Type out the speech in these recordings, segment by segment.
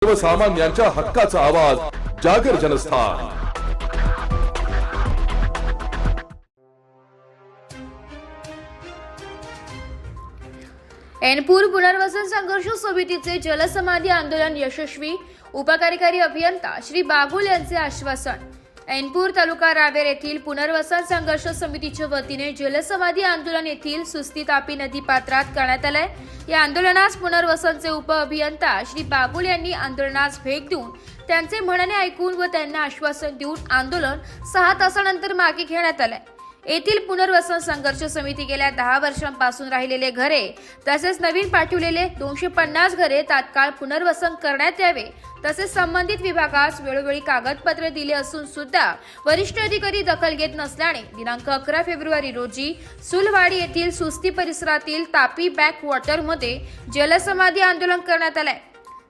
सर्वसामान्यांच्या हक्काचा आवाज जागर जनस्थान। ऐनपूर पुनर्वसन संघर्ष समितीचे जलसमाधी आंदोलन यशस्वी, उपकार्यकारी अभियंता श्री बागुल यांचे आश्वासन। ऐनपूर तालुका रावेर येथील पुनर्वसन संघर्ष समितीच्या वतीने जलसमाधी आंदोलन येथील सुस्ती तापी नदी पात्रात करण्यात आले। या आंदोलनास पुनर्वसनचे उप अभियंता श्री बागुल यांनी आंदोलनास भेट देऊन त्यांचे म्हणणे ऐकून व त्यांना आश्वासन देऊन आंदोलन 6 तासानंतर मागे घेण्यात आले। येथील पुनर्वसन संघर्ष समिती गेल्या 10 वर्षांपासून राहिलेले घरे तसेच नवीन पाठवलेले 250 घरे तात्काळ पुनर्वसन करण्यात यावे, तसेच संबंधित विभागास वेळोवेळी कागदपत्रे दिले असून सुद्धा वरिष्ठ अधिकारी दखल घेत नसल्याने दिनांक 11 फेब्रुवारी रोजी सुलवाडी येथील सुस्ती परिसरातील तापी बॅक वॉटरमध्ये जलसमाधी आंदोलन करण्यात आले।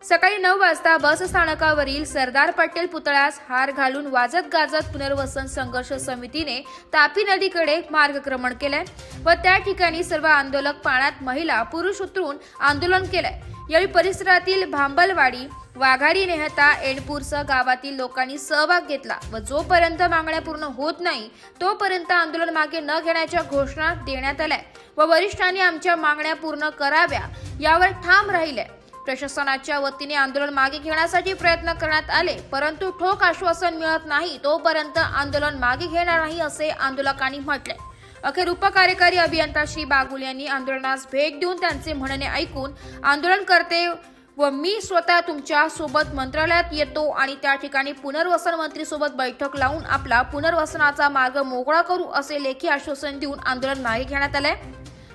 सकाळी 9 वाजता बस स्थानकावरील सरदार पटेल पुतळ्यास हार घालून वाजत गाजत पुनर्वसन संघर्ष समितीने तापी नदीकडे मार्गक्रमण केले व त्या ठिकाणी सर्व आंदोलक पाण्यात महिला पुरुष उतरून आंदोलन केले। यावेळी परिसरातील भांबलवाडी, वाघाडी, नेहता, ऐनपूरसह गावातील लोकांनी सहभाग घेतला व जोपर्यंत मागण्या पूर्ण होत नाही तोपर्यंत आंदोलन मागे न घेण्याच्या घोषणा देण्यात आल्या व वरिष्ठांनी आमच्या मागण्या पूर्ण कराव्या यावर ठाम राहिले। प्रशासनाच्या वतीने आंदोलन मागे घेण्यासाठी प्रयत्न करण्यात आले, परंतु ठोस आश्वासन मिळत नाही तोपर्यंत आंदोलन मागे घेणार नाही असे आंदोलकांनी म्हटले। अखेर उपकार्यकारी अभियंता श्री बागुल यांनी आंदोलनास भेट देऊन त्यांचे म्हणणे ऐकून आंदोलन करते व मी स्वतः तुमच्या सोबत मंत्रालयात येतो आणि त्या ठिकाणी पुनर्वसन मंत्री सोबत बैठक लावून आपला पुनर्वसनाचा मार्ग मोकळा करू असे लेखी आश्वासन देऊन आंदोलन मागे घेण्यात आले।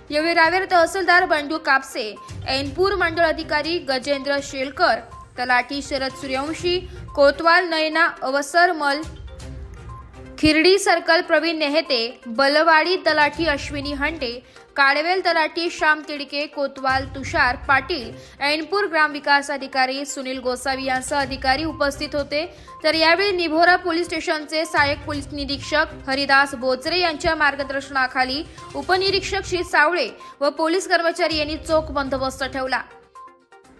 यावेळी रावेर तहसीलदार बंडू कापसे, ऐनपूर मंडळ अधिकारी गजेंद्र शेलकर, तलाठी शरद सूर्यवंशी, कोतवाल नयना अवसरमल, खिरडी सर्कल प्रवीण नेहते, बलवाडी तलाठी अश्विनी हंडे, काळवेल तलाठी श्याम तिडके, कोतवाल तुषार पाटील, ऐनपूर ग्रामविकास अधिकारी सुनील गोसावी यांसह अधिकारी उपस्थित होते। तर यावेळी निभोरा पोलीस स्टेशनचे सहाय्यक पोलीस निरीक्षक हरिदास बोचरे यांच्या मार्गदर्शनाखाली उपनिरीक्षक श्री सावळे व पोलीस कर्मचारी यांनी चोख बंदोबस्त ठेवला।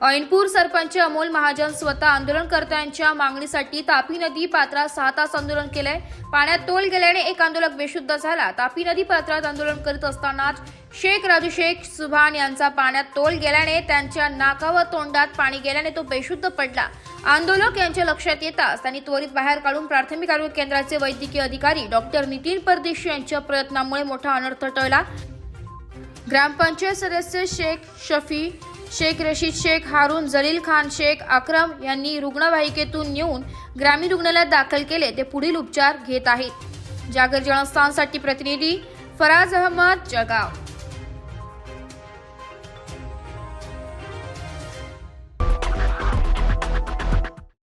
ऐनपूर सरपंच अमोल महाजन स्वतः आंदोलनकर्त्यांच्या मागणीसाठी तापी नदी पात्रात 6 तास आंदोलन केले। पाण्यात तोल गेल्याने एक आंदोलक बेशुद्ध झाला। तापी नदी पात्रात आंदोलन करीत असतानाच शेख राजू शेख सुभान यांचा पाण्यात तोल गेल्याने त्यांच्या नाका व तोंडात पाणी गेल्याने तो बेशुद्ध पडला। आंदोलक यांच्या लक्षात येताच त्यांनी त्वरित बाहेर काढून प्राथमिक आरोग्य केंद्राचे वैद्यकीय अधिकारी डॉक्टर नितीन परदेशी यांच्या प्रयत्नामुळे मोठा अनर्थ टळला। ग्रामपंचायत सदस्य शेख शफी शेख, रशीद शेख, हारून, जलील खान शेख, अक्रम यांनी रुग्णवाहिकेतून नेऊन ग्रामीण रुग्णालयात दाखल केले। ते पुढील उपचार घेत आहेत। जागर जनस्थानसाठी प्रतिनिधी फराज अहमद, जळगाव।